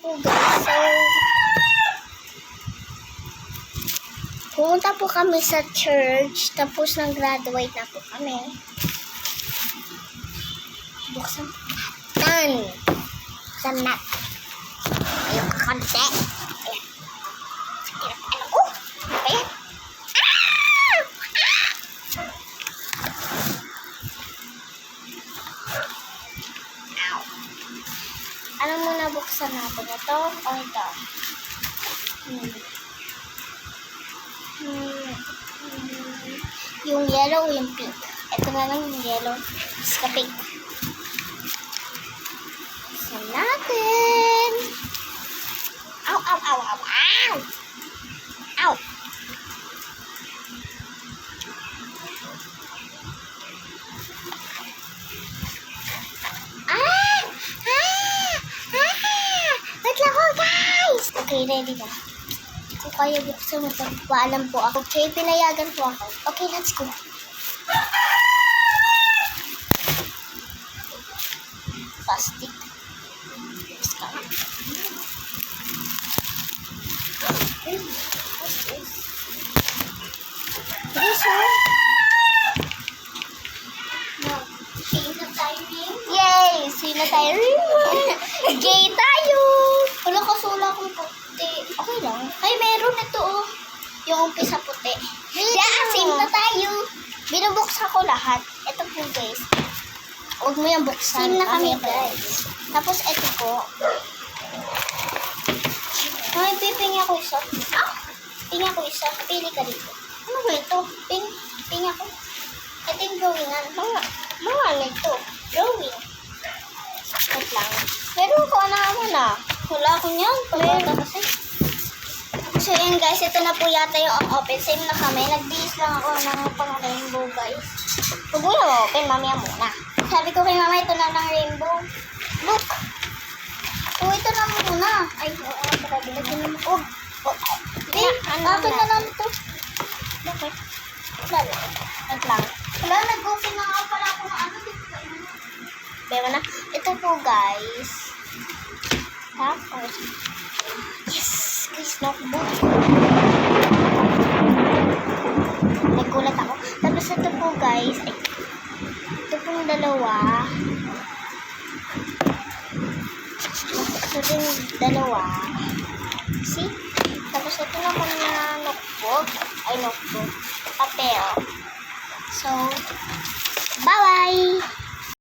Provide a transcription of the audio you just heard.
po guys. So, pumunta po kami sa church. Tapos nang-graduate na po kami. Buksan natin. Buksan natin. Ayun, kakonti. Ayan. Ano ko? Ayan. Ano muna buksan natin? Ito o ito? Yung yellow o yung pink? Ito na lang yung yellow. Ska pink. Buksan natin. Ow, ow, ow, ow, ow! Ow! Okay, ready na. Kung kaya buksan mo, paalam po ako. Okay, pinayagan po ako. Okay, let's go. Plastic. Yes, ka na. What's this? This one? No. Sino tayo rin? Yay! Sino tayo rin? Gay tayo! Wala kasula kong puti. Okay lang. Ay, meron ito oh. Yung umpisa puti. Same na tayo. Binubuksan ko lahat. Ito po guys. Huwag mo yung buksan. Same na kami guys. Tapos ito po. Ay, pipinga ko isa. Pinga ko isa. Pili ka dito. Ano ba ito? Pinga ko. Ito yung drawingan. Mga ano ito? Drawing. Wait lang. Meron ko naman Wala ko niyan. Pagkata kasi. So, yan guys. Ito na po yata yung open. Same na kami. Nag-bihis lang ako ng pang rainbow guys. Huwag mo na open. Mamaya muna. Sabi ko kay mama, ito na lang rainbow. Look. Oh, ito na muna. Ay, oo. Ito na muna. Akin na lang ito. Bakit? Wait lang. Wala, nag-open na nga pala ako ng ano. Beba na. Ito po guys. Tapos, yes! Guys, notebook. Nagulat ako. Tapos ito po guys. Ito pong dalawa. Ito din dalawa. See? Tapos ito naman na notebook. Ay, notebook. Papel. So, bye-bye!